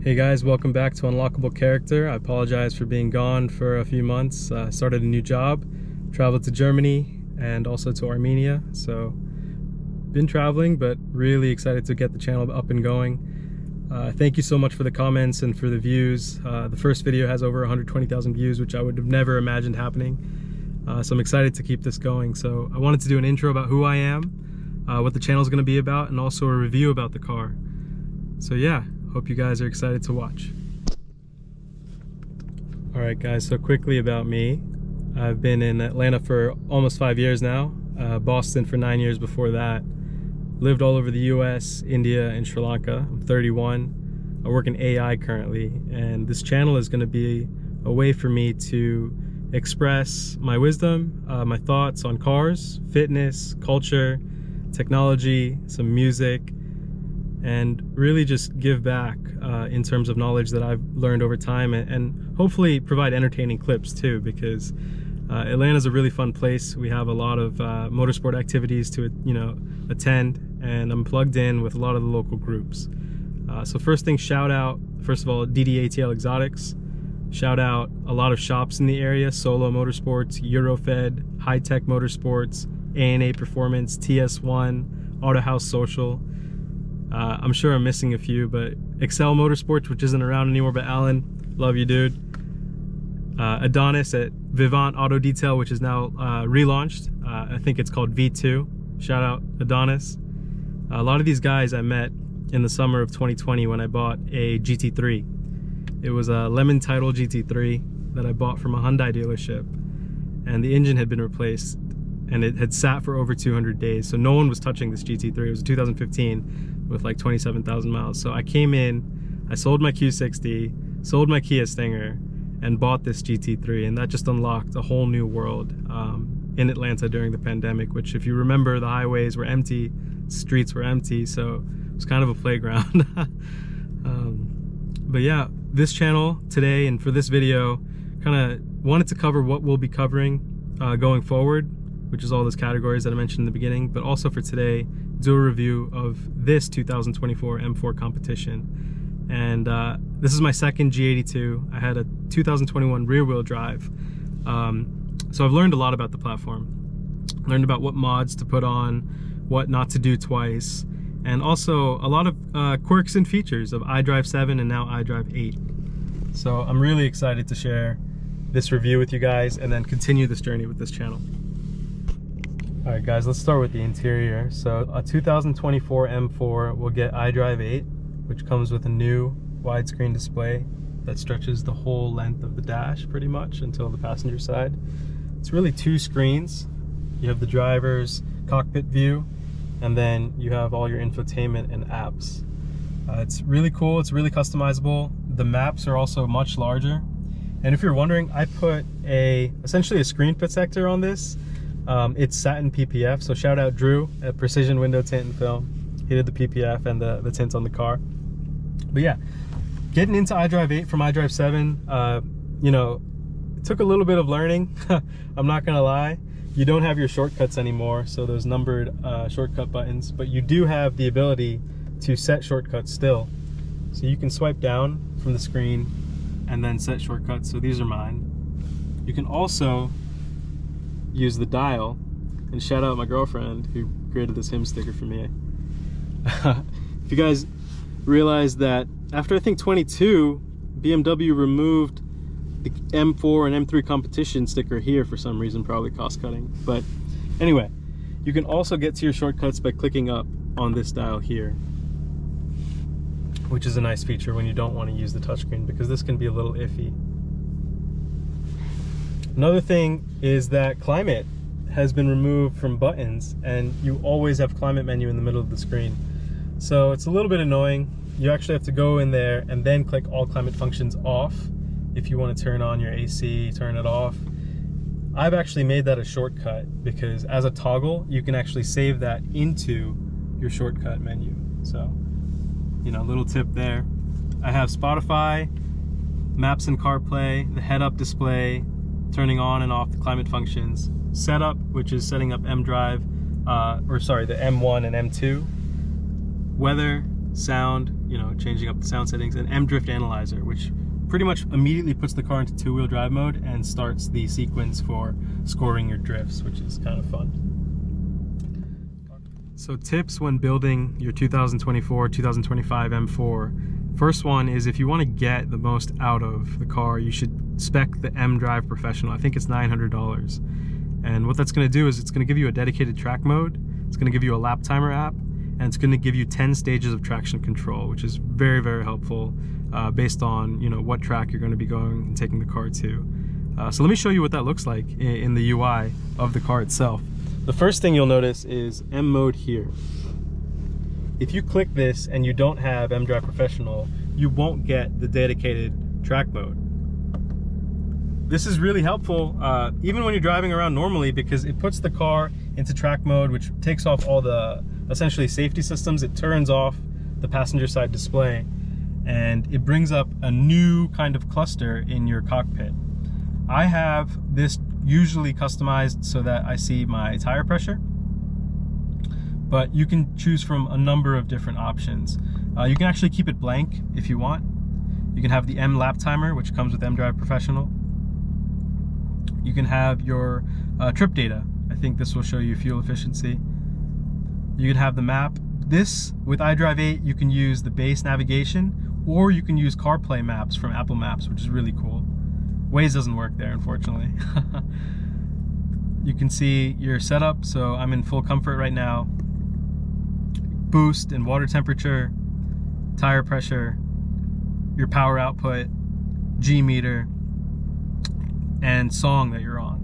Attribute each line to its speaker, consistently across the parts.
Speaker 1: Hey guys, welcome back to Unlockable Character. I apologize for being gone for a few months. Started a new job, traveled to Germany and also to Armenia. So been traveling, but really excited to get the channel up and going. Thank you so much for the comments and for the views. The first video has over 120,000 views, which I would have never imagined happening. So I'm excited to keep this going. So I wanted to do an intro about who I am, what the channel is going to be about, and also a review about the car. So yeah. Hope you guys are excited to watch. Alright guys, so quickly about me. I've been in Atlanta for almost 5 years now, Boston for 9 years before that. Lived all over the US, India, and Sri Lanka. I'm 31. I work in AI currently, and this channel is going to be a way for me to express my wisdom, my thoughts on cars, fitness, culture, technology, some music, and really just give back in terms of knowledge that I've learned over time, and hopefully provide entertaining clips too, because Atlanta's a really fun place. We have a lot of motorsport activities to attend, and I'm plugged in with a lot of the local groups. So first thing, shout out, first of all, DDATL Exotics. Shout out a lot of shops in the area: Solo Motorsports, Eurofed, High Tech Motorsports, ANA Performance, TS1, Auto House Social. I'm sure I'm missing a few, but Excel Motorsports, which isn't around anymore, but Alan, love you, dude. Adonis at Vivant Auto Detail, which is now relaunched. I think it's called V2. Shout out Adonis. A lot of these guys I met in the summer of 2020 when I bought a GT3. It was a lemon title GT3 that I bought from a Hyundai dealership, and the engine had been replaced, and it had sat for over 200 days, so no one was touching this GT3. It was a 2015 with like 27,000 miles. So I came in, I sold my Q60, sold my Kia Stinger, and bought this GT3, and that just unlocked a whole new world in Atlanta during the pandemic, which, if you remember, the highways were empty, streets were empty, so it was kind of a playground. But yeah, this channel today and for this video kind of wanted to cover what we'll be covering going forward, which is all those categories that I mentioned in the beginning, but also for today, do a review of this 2024 M4 Competition. And this is my second G82. I had a 2021 rear-wheel drive. So I've learned a lot about the platform. Learned about what mods to put on, what not to do twice, and also a lot of quirks and features of iDrive 7 and now iDrive 8. So I'm really excited to share this review with you guys and then continue this journey with this channel. Alright guys, let's start with the interior. So a 2024 M4 will get iDrive 8, which comes with a new widescreen display that stretches the whole length of the dash pretty much until the passenger side. It's really two screens. You have the driver's cockpit view, and then you have all your infotainment and apps. It's really cool, it's really customizable. The maps are also much larger. And if you're wondering, I put essentially a screen protector on this. It's satin PPF, so shout out Drew at Precision Window Tint and Film. He did the PPF and the tint on the car. But yeah, getting into iDrive 8 from iDrive 7, it took a little bit of learning. I'm not gonna lie. You don't have your shortcuts anymore, so those numbered shortcut buttons, but you do have the ability to set shortcuts still. So you can swipe down from the screen and then set shortcuts. So these are mine. You can also use the dial, and shout out my girlfriend who created this hymn sticker for me. If you guys realize that after I think 22, BMW removed the M4 and M3 Competition sticker here for some reason, probably cost cutting. But anyway, you can also get to your shortcuts by clicking up on this dial here, which is a nice feature when you don't want to use the touchscreen, because this can be a little iffy. Another thing is that climate has been removed from buttons, and you always have climate menu in the middle of the screen. So it's a little bit annoying. You actually have to go in there and then click all climate functions off if you want to turn on your AC, turn it off. I've actually made that a shortcut, because as a toggle, you can actually save that into your shortcut menu. So, little tip there. I have Spotify, Maps and CarPlay, the head-up display, turning on and off the climate functions, setup, which is setting up the M1 and M2, weather, sound, you know, changing up the sound settings, and M Drift Analyzer, which pretty much immediately puts the car into two-wheel drive mode and starts the sequence for scoring your drifts, which is kind of fun. So tips when building your 2024, 2025 M4. First one is, if you want to get the most out of the car, you should spec the xDrive Professional. I think it's $900. And what that's going to do is it's going to give you a dedicated track mode, it's going to give you a lap timer app, and it's going to give you 10 stages of traction control, which is very, very helpful based on, you know, what track you're going to be going and taking the car to. So let me show you what that looks like in the UI of the car itself. The first thing you'll notice is M mode here. If you click this and you don't have xDrive Professional, you won't get the dedicated track mode. This is really helpful even when you're driving around normally, because it puts the car into track mode, which takes off all the essentially safety systems. It turns off the passenger side display, and it brings up a new kind of cluster in your cockpit. I have this usually customized so that I see my tire pressure, but you can choose from a number of different options. You can actually keep it blank if you want. You can have the M lap timer, which comes with xDrive Professional. You can have your trip data. I think this will show you fuel efficiency. You can have the map. This, with iDrive 8, you can use the base navigation, or you can use CarPlay maps from Apple Maps, which is really cool. Waze doesn't work there, unfortunately. You can see your setup, so I'm in full comfort right now. Boost and water temperature, tire pressure, your power output, G meter, and song that you're on.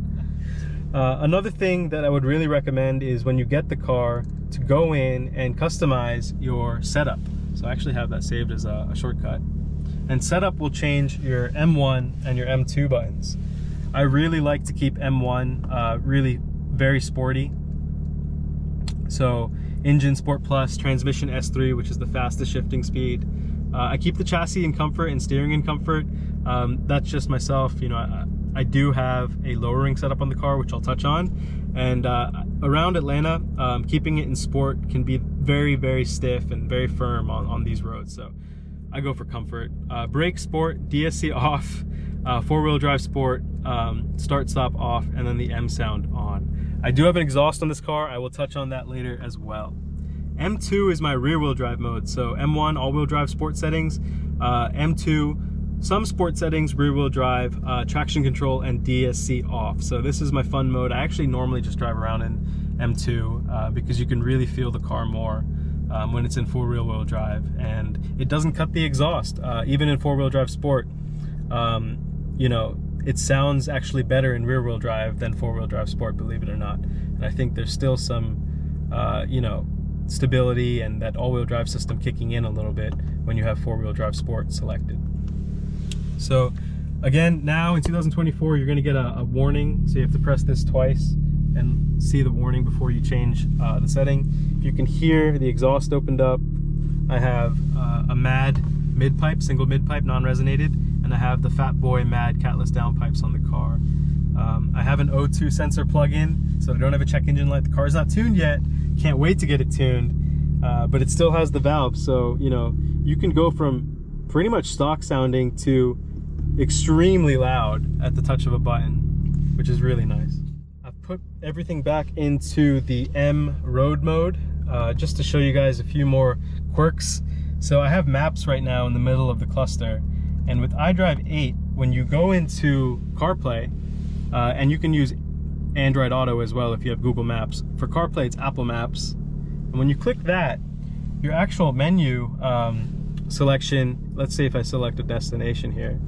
Speaker 1: Another thing that I would really recommend is when you get the car to go in and customize your setup. So I actually have that saved as a shortcut. And setup will change your M1 and your M2 buttons. I really like to keep M1 really very sporty. So engine Sport Plus, transmission S3, which is the fastest shifting speed. I keep the chassis in comfort and steering in comfort. That's just myself, you know. I do have a lowering setup on the car, which I'll touch on. And around Atlanta, keeping it in sport can be very, very stiff and very firm on these roads. So I go for comfort. Brake sport, DSC off, four-wheel drive sport, start stop off, and then the M sound on. I do have an exhaust on this car. I will touch on that later as well. M2 is my rear-wheel drive mode. So M1, all-wheel drive sport settings, M2, some sport settings, rear-wheel drive, traction control, and DSC off. So this is my fun mode. I actually normally just drive around in M2 because you can really feel the car more when it's in full rear-wheel drive, and it doesn't cut the exhaust. Even in four-wheel drive sport, you know, it sounds actually better in rear-wheel drive than four-wheel drive sport, believe it or not. And I think there's still some, you know, stability and that all-wheel drive system kicking in a little bit when you have four-wheel drive sport selected. So again, now in 2024, you're going to get a warning. So you have to press this twice and see the warning before you change the setting. If you can hear the exhaust opened up, I have a MAD mid-pipe, single mid-pipe, non-resonated, and I have the Fat Boy MAD catless downpipes on the car. I have an O2 sensor plug-in, so I don't have a check engine light. The car's not tuned yet. Can't wait to get it tuned, but it still has the valve. So, you know, you can go from pretty much stock sounding to extremely loud at the touch of a button, which is really nice. I've put everything back into the M road mode just to show you guys a few more quirks. So I have maps right now in the middle of the cluster, and with iDrive 8, when you go into CarPlay, and you can use Android Auto as well if you have Google Maps. For CarPlay, it's Apple Maps, and when you click that, your actual menu selection, let's say if I select a destination here,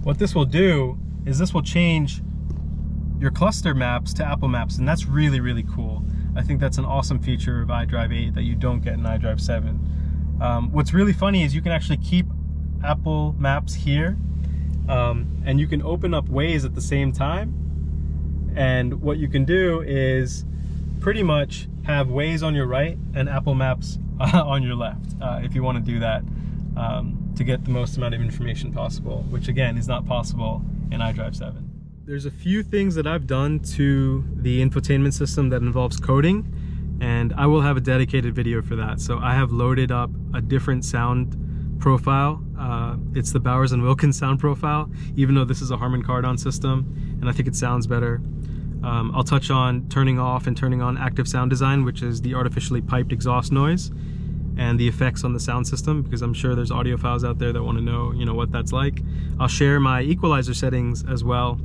Speaker 1: what this will do is this will change your cluster maps to Apple Maps, and that's really, really cool. I think that's an awesome feature of iDrive 8 that you don't get in iDrive 7. What's really funny is you can actually keep Apple Maps here, and you can open up Waze at the same time, and what you can do is pretty much have Waze on your right and Apple Maps on your left if you want to do that to get the most amount of information possible, which again is not possible in iDrive 7. There's a few things that I've done to the infotainment system that involves coding and I will have a dedicated video for that. So I have loaded up a different sound profile. It's the Bowers & Wilkins sound profile, even though this is a Harman Kardon system, and I think it sounds better. I'll touch on turning off and turning on active sound design, which is the artificially piped exhaust noise, and the effects on the sound system, because I'm sure there's audiophiles out there that want to know, what that's like. I'll share my equalizer settings as well,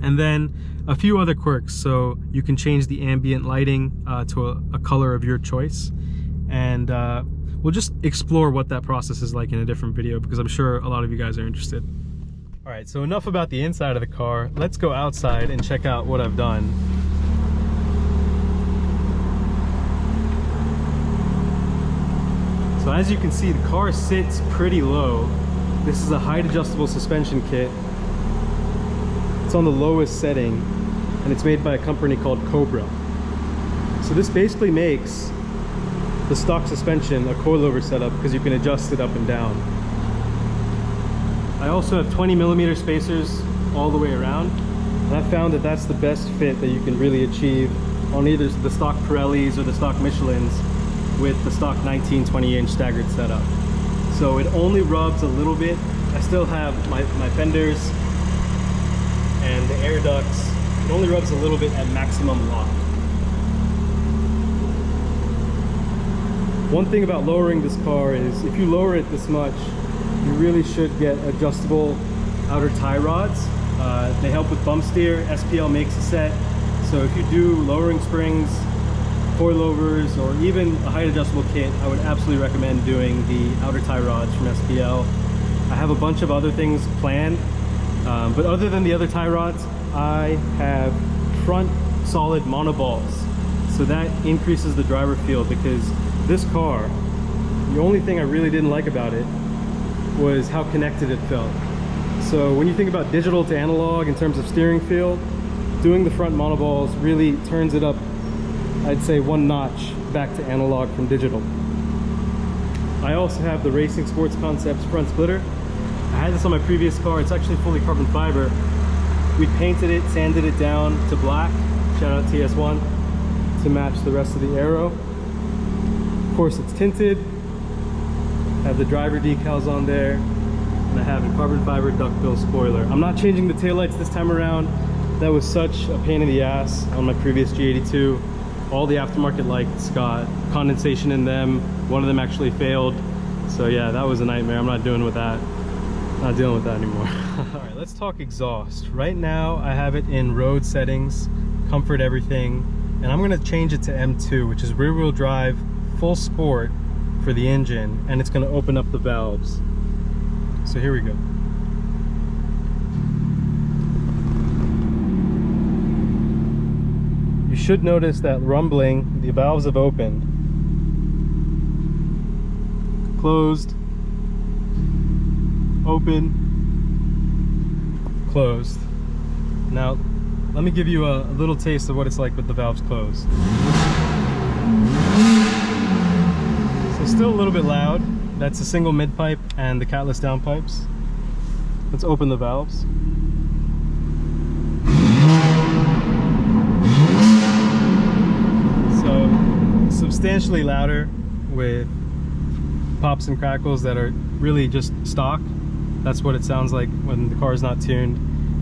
Speaker 1: and then a few other quirks. So you can change the ambient lighting to a color of your choice, and we'll just explore what that process is like in a different video, because I'm sure a lot of you guys are interested. All right, so enough about the inside of the car. Let's go outside and check out what I've done. So as you can see, the car sits pretty low. This is a height adjustable suspension kit. It's on the lowest setting, and it's made by a company called Cobra. So this basically makes the stock suspension a coilover setup, because you can adjust it up and down. I also have 20mm spacers all the way around, and I found that that's the best fit that you can really achieve on either the stock Pirellis or the stock Michelins with the stock 19-20-inch staggered setup. So it only rubs a little bit. I still have my fenders and the air ducts. It only rubs a little bit at maximum lock. One thing about lowering this car is if you lower it this much, you really should get adjustable outer tie rods. They help with bump steer. SPL makes a set. So if you do lowering springs, coilovers, or even a height adjustable kit, I would absolutely recommend doing the outer tie rods from SPL. I have a bunch of other things planned, but other than the other tie rods, I have front solid monoballs. So that increases the driver feel, because this car, the only thing I really didn't like about it was how connected it felt. So when you think about digital to analog in terms of steering feel, doing the front monoballs really turns it up, I'd say, one notch back to analog from digital. I also have the Racing Sports Concepts front splitter. I had this on my previous car. It's actually fully carbon fiber. We painted it, sanded it down to black, shout out TS1, to match the rest of the aero. Of course, it's tinted. I have the driver decals on there, and I have a carbon fiber duckbill spoiler. I'm not changing the taillights this time around. That was such a pain in the ass on my previous G82. All the aftermarket lights got condensation in them. One of them actually failed. So yeah, that was a nightmare. I'm not dealing with that anymore. All right, let's talk exhaust. Right now, I have it in road settings, comfort everything, and I'm gonna change it to M2, which is rear wheel drive, full sport for the engine, and it's gonna open up the valves. So here we go. You should notice that rumbling. The valves have opened. Closed. Open. Closed. Now, let me give you a little taste of what it's like with the valves closed. So still a little bit loud. That's a single mid pipe and the catless downpipes. Let's open the valves. So substantially louder with pops and crackles that are really just stock. That's what it sounds like when the car is not tuned.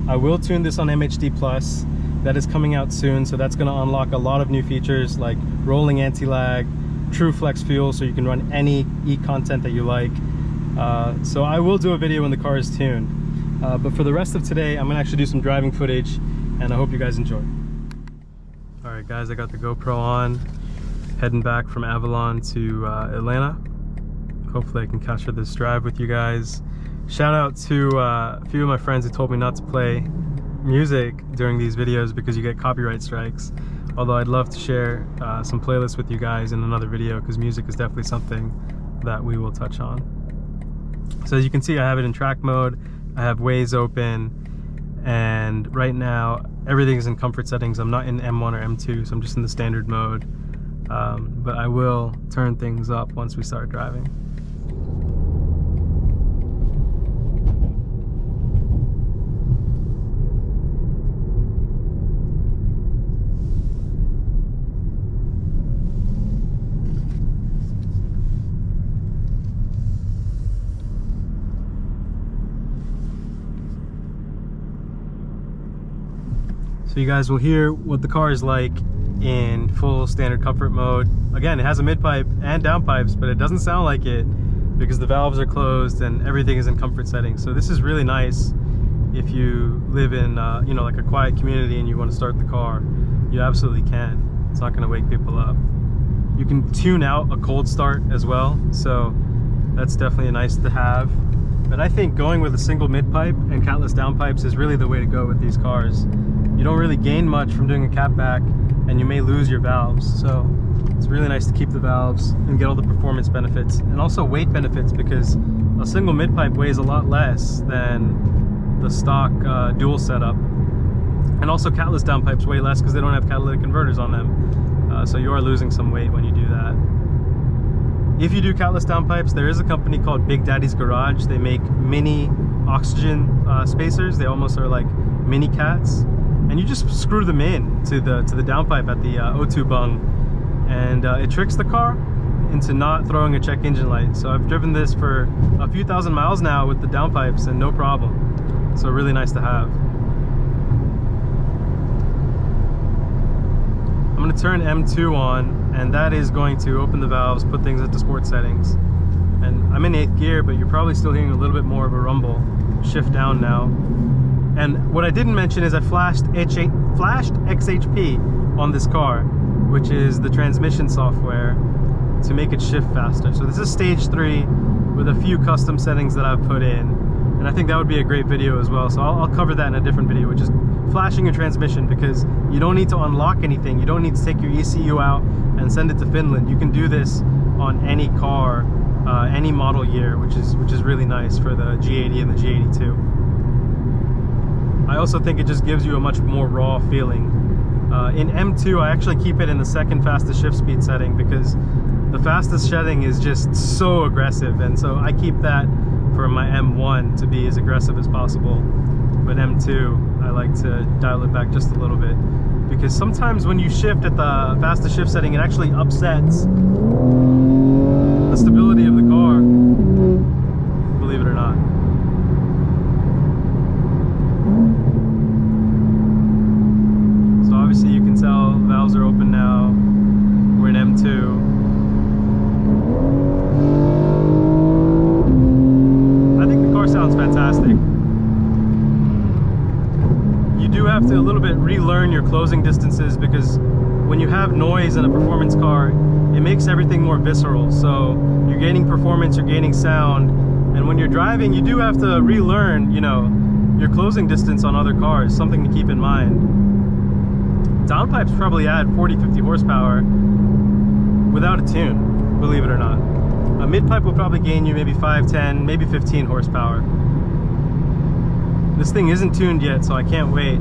Speaker 1: I will tune this on MHD Plus. That is coming out soon, so that's going to unlock a lot of new features like rolling anti-lag, true flex fuel, so you can run any e-content that you like. So I will do a video when the car is tuned. But for the rest of today, I'm going to actually do some driving footage, and I hope you guys enjoy. Alright guys, I got the GoPro on, heading back from Avalon to Atlanta. Hopefully I can capture this drive with you guys. Shout out to a few of my friends who told me not to play music during these videos because you get copyright strikes. Although I'd love to share some playlists with you guys in another video, because music is definitely something that we will touch on. So as you can see, I have it in track mode, I have Waze open, and right now everything is in comfort settings. I'm not in M1 or M2, so I'm just in the standard mode. But I will turn things up once we start driving. So you guys will hear what the car is like in full standard comfort mode. Again, it has a mid pipe and down pipes, but it doesn't sound like it because the valves are closed and everything is in comfort settings. So this is really nice if you live in you know, like a quiet community and you want to start the car. You absolutely can. It's not going to wake people up. You can tune out a cold start as well, so that's definitely nice to have. But I think going with a single mid pipe and catless down pipes is really the way to go with these cars. You don't really gain much from doing a cat back, and you may lose your valves. So it's really nice to keep the valves and get all the performance benefits and also weight benefits, because a single mid pipe weighs a lot less than the stock dual setup. And also catless down pipes weigh less because they don't have catalytic converters on them. So you are losing some weight when you do that. If you do catless down pipes, there is a company called Big Daddy's Garage. They make mini oxygen spacers. They almost are like mini cats. And you just screw them in to the downpipe at the O2 bung, and it tricks the car into not throwing a check engine light. So I've driven this for a few thousand miles now with the downpipes and no problem. So really nice to have. I'm going to turn M2 on, and that is going to open the valves, put things into sport settings. And I'm in 8th gear, but you're probably still hearing a little bit more of a rumble. Shift down now. And what I didn't mention is I flashed XHP on this car, which is the transmission software to make it shift faster. So this is stage 3 with a few custom settings that I've put in. And I think that would be a great video as well. So I'll cover that in a different video, which is flashing your transmission, because you don't need to unlock anything. You don't need to take your ECU out and send it to Finland. You can do this on any car, any model year, which is really nice for the G80 and the G82. I also think it just gives you a much more raw feeling. In M2, I actually keep it in the second fastest shift speed setting, because the fastest shedding is just so aggressive, and so I keep that for my M1 to be as aggressive as possible. But M2, I like to dial it back just a little bit, because sometimes when you shift at the fastest shift setting, it actually upsets the stability of the car, believe it or not. So obviously you can tell valves are open now. We're in M2. I think the car sounds fantastic. You do have to a little bit relearn your closing distances, because when you have noise in a performance car, it makes everything more visceral. So you're gaining performance, you're gaining sound, and when you're driving, you do have to relearn, you know, your closing distance on other cars, something to keep in mind. Downpipes probably add 40-50 horsepower without a tune, believe it or not. A mid-pipe will probably gain you maybe 5, 10, maybe 15 horsepower. This thing isn't tuned yet, so I can't wait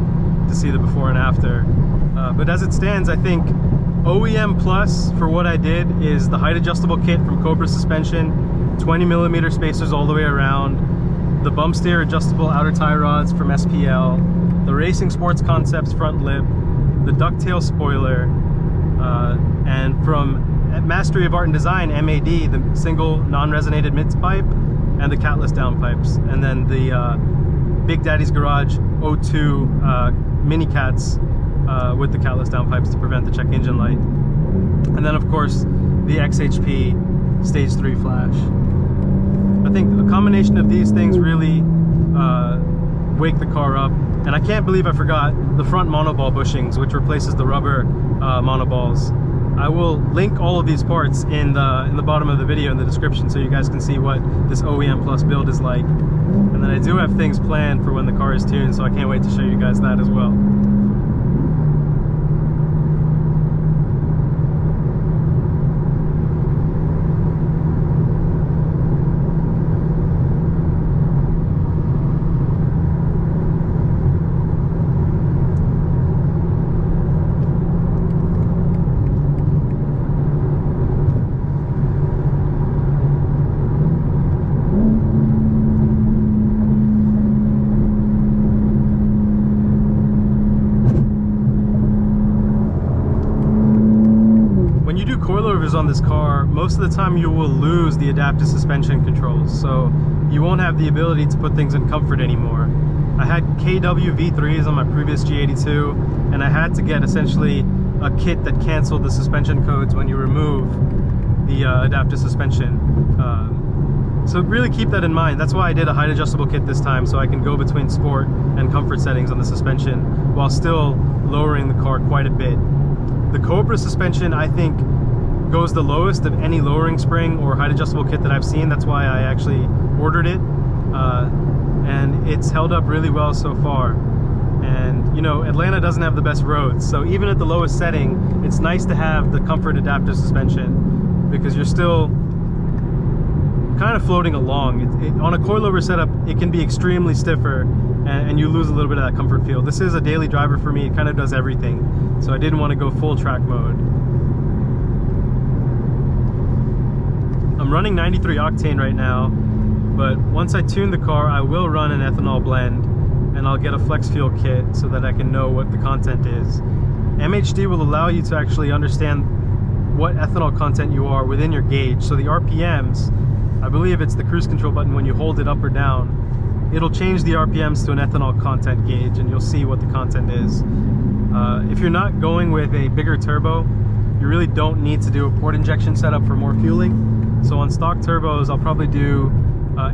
Speaker 1: to see the before and after. But as it stands, I think OEM Plus for what I did is the height adjustable kit from Cobra Suspension, 20mm spacers all the way around, the bump steer adjustable outer tie rods from SPL, the Racing Sports Concepts front lip, the ducktail spoiler, and from Mastery of Art and Design, MAD, the single non-resonated mid-pipe, and the catless downpipes, and then the Big Daddy's Garage O2 mini cats with the catless downpipes to prevent the check engine light, and then of course the XHP stage 3 flash. I think a combination of these things really wake the car up. And I can't believe I forgot the front monoball bushings, which replaces the rubber monoballs. I will link all of these parts in the bottom of the video in the description, so you guys can see what this OEM Plus build is like. And then I do have things planned for when the car is tuned, so I can't wait to show you guys that as well. drivers on this car, most of the time you will lose the adaptive suspension controls, so you won't have the ability to put things in comfort anymore. I had KW V3s on my previous G82, and I had to get essentially a kit that canceled the suspension codes when you remove the adaptive suspension. So really keep that in mind. That's why I did a height adjustable kit this time, so I can go between sport and comfort settings on the suspension while still lowering the car quite a bit. The Cobra suspension, I think, goes the lowest of any lowering spring or height adjustable kit that I've seen. That's why I actually ordered it, and it's held up really well so far. And you know, Atlanta doesn't have the best roads, so even at the lowest setting, it's nice to have the comfort adaptive suspension because you're still kind of floating along. On a coilover setup, it can be extremely stiffer, and you lose a little bit of that comfort feel. This is a daily driver for me. It kind of does everything, so I didn't want to go full track mode. I'm running 93 octane right now, but once I tune the car, I will run an ethanol blend, and I'll get a flex fuel kit so that I can know what the content is. MHD will allow you to actually understand what ethanol content you are within your gauge. So the RPMs, I believe it's the cruise control button when you hold it up or down, it'll change the RPMs to an ethanol content gauge, and you'll see what the content is. If you're not going with a bigger turbo, you really don't need to do a port injection setup for more fueling. So on stock turbos, I'll probably do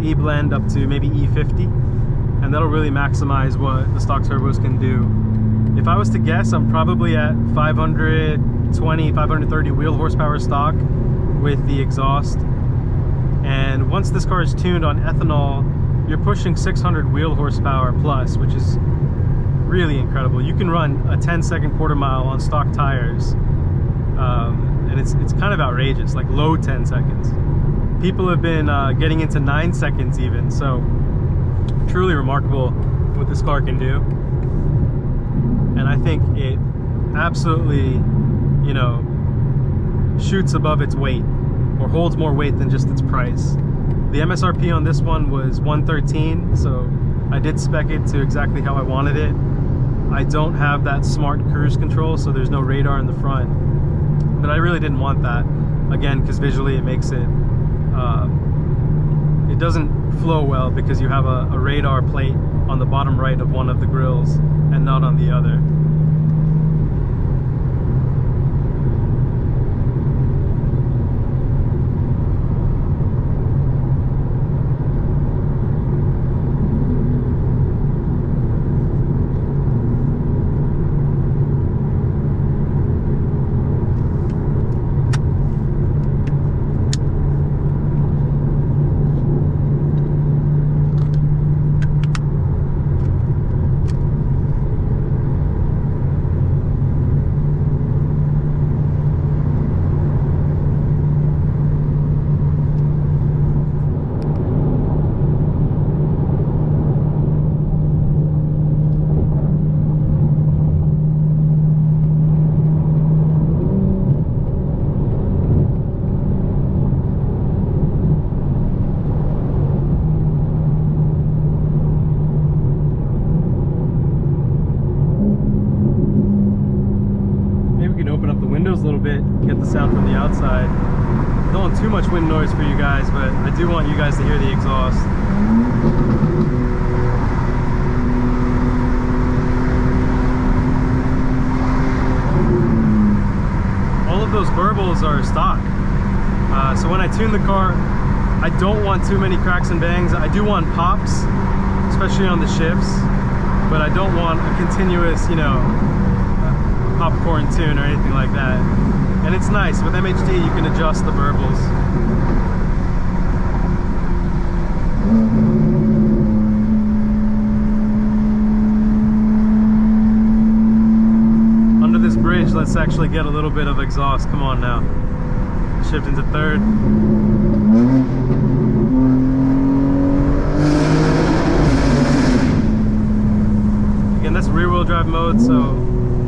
Speaker 1: E-blend up to maybe E50, and that'll really maximize what the stock turbos can do. If I was to guess, I'm probably at 520, 530 wheel horsepower stock with the exhaust. And once this car is tuned on ethanol, you're pushing 600 wheel horsepower plus, which is really incredible. You can run a 10-second quarter mile on stock tires, and it's kind of outrageous, like low 10 seconds. People have been getting into 9 seconds even, so truly remarkable what this car can do. And I think it absolutely, you know, shoots above its weight, or holds more weight than just its price. The MSRP on this one was $113, so I did spec it to exactly how I wanted it. I don't have that smart cruise control, so there's no radar in the front, but I really didn't want that, again, because visually it makes it it doesn't flow well because you have a radar plate on the bottom right of one of the grills and not on the other. A little bit, get the sound from the outside. I don't want too much wind noise for you guys, but I do want you guys to hear the exhaust. All of those burbles are stock. So when I tune the car, I don't want too many cracks and bangs. I do want pops, especially on the shifts, but I don't want a continuous, you know, popcorn tune or anything like that. And it's nice, with MHD you can adjust the burbles. Under this bridge, let's actually get a little bit of exhaust. Come on now. Shift into third. Again, that's rear-wheel drive mode, so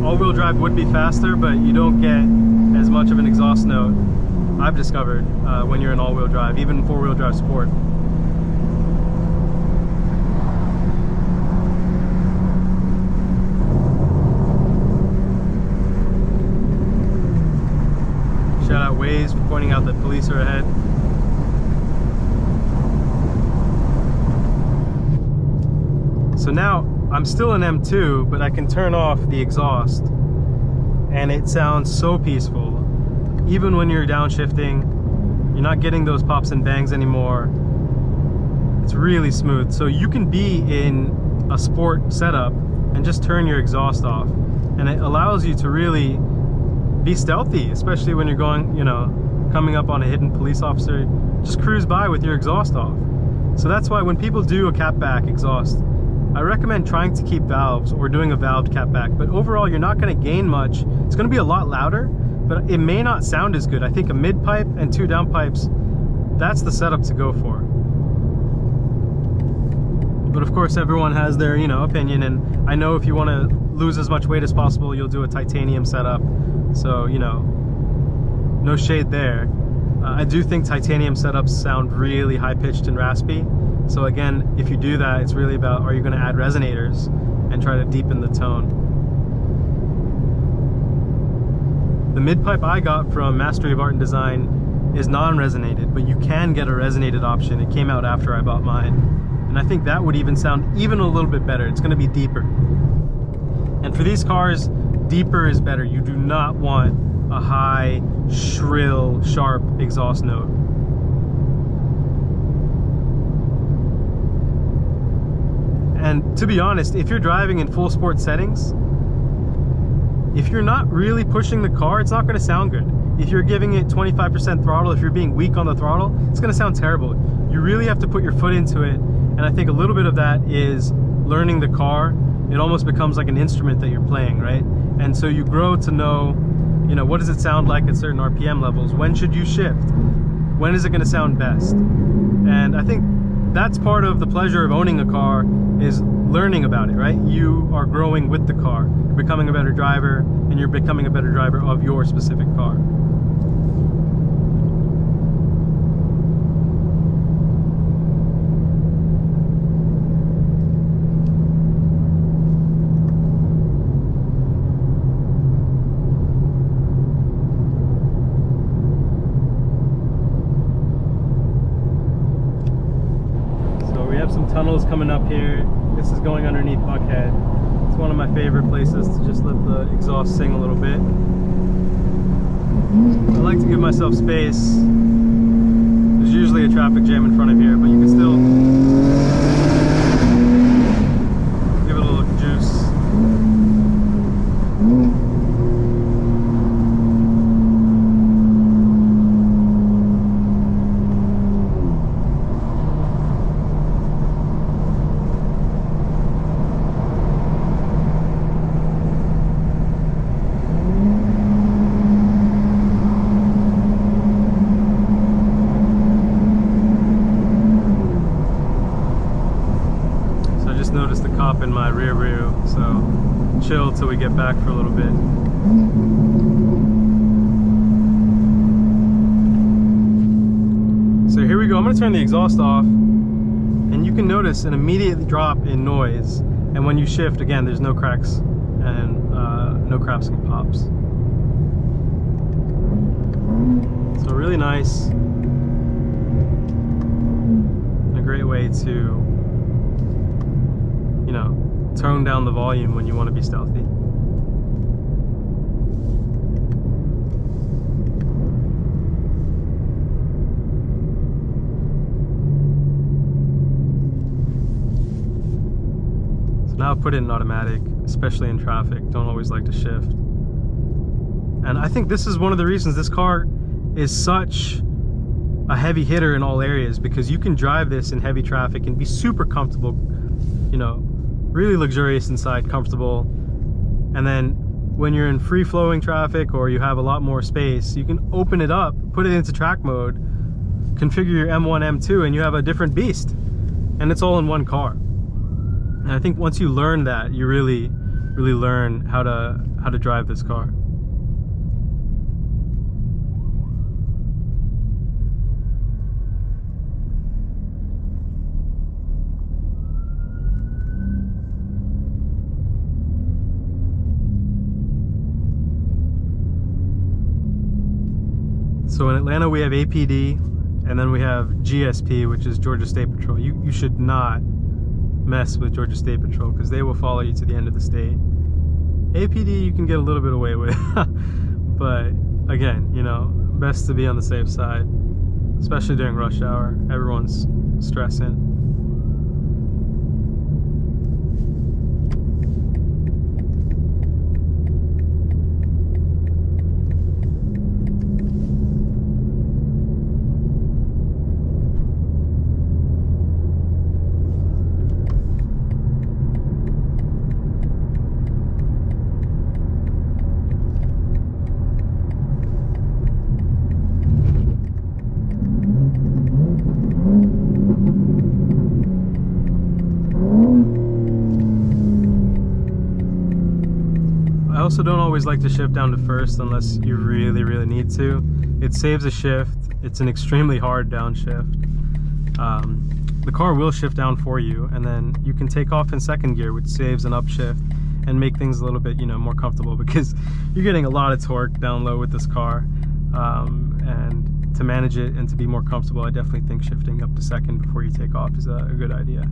Speaker 1: all-wheel drive would be faster, but you don't get as much of an exhaust note, I've discovered, when you're in all-wheel drive, even four-wheel drive sport. Shout out Waze pointing out that police are ahead. So now I'm still in M2, but I can turn off the exhaust and it sounds so peaceful. Even when you're downshifting, you're not getting those pops and bangs anymore. It's really smooth. So you can be in a sport setup and just turn your exhaust off, and it allows you to really be stealthy, especially when you're going, you know, coming up on a hidden police officer. Just cruise by with your exhaust off. So that's why when people do a catback exhaust, I recommend trying to keep valves or doing a valved catback. But overall, you're not going to gain much. It's going to be a lot louder, but it may not sound as good. I think a mid pipe and 2 down pipes, that's the setup to go for. But of course, everyone has their, you know, opinion, and I know if you want to lose as much weight as possible, you'll do a titanium setup. So, you know, no shade there. I do think titanium setups sound really high-pitched and raspy. So again, if you do that, it's really about, are you going to add resonators and try to deepen the tone? The mid pipe I got from Mastery of Art and Design is non-resonated, but you can get a resonated option. It came out after I bought mine, and I think that would even sound even a little bit better. It's going to be deeper. And for these cars, deeper is better. You do not want a high, shrill, sharp exhaust note. And to be honest, if you're driving in full sport settings, if you're not really pushing the car, it's not going to sound good. If you're giving it 25% throttle, if you're being weak on the throttle, it's going to sound terrible. You really have to put your foot into it. And I think a little bit of that is learning the car. It almost becomes like an instrument that you're playing, right? And so you grow to know, you know, what does it sound like at certain RPM levels? When should you shift? When is it going to sound best? And I think that's part of the pleasure of owning a car, is learning about it, right? You are growing with the car. You're becoming a better driver, and you're becoming a better driver of your specific car. Some tunnels coming up here. This is going underneath Buckhead. It's one of my favorite places to just let the exhaust sing a little bit. I like to give myself space. There's usually a traffic jam in front of here, but you can still give it a little juice. Noticed the cop in my rear view, so chill till we get back for a little bit. So here we go. I'm going to turn the exhaust off, and you can notice an immediate drop in noise. And when you shift, again, there's no cracks and no cracks and pops. So really nice. And a great way to, you know, tone down the volume when you want to be stealthy. So now I've put it in automatic, especially in traffic. Don't always like to shift. And I think this is one of the reasons this car is such a heavy hitter in all areas, because you can drive this in heavy traffic and be super comfortable, you know, really luxurious inside, comfortable. And then when you're in free-flowing traffic or you have a lot more space, you can open it up, put it into track mode, configure your M1, M2, and you have a different beast. And it's all in one car. And I think once you learn that, you really learn how to drive this car. So in Atlanta we have APD, and then we have GSP, which is Georgia State Patrol. You should not mess with Georgia State Patrol because they will follow you to the end of the state. APD you can get a little bit away with, but again, you know, best to be on the safe side, especially during rush hour. Everyone's stressing. I also don't always like to shift down to first unless you really need to. It saves a shift. It's an extremely hard downshift. The car will shift down for you, and then you can take off in second gear, which saves an upshift and make things a little bit, you know, more comfortable, because you're getting a lot of torque down low with this car. And to manage it and to be more comfortable, I definitely think shifting up to second before you take off is a good idea.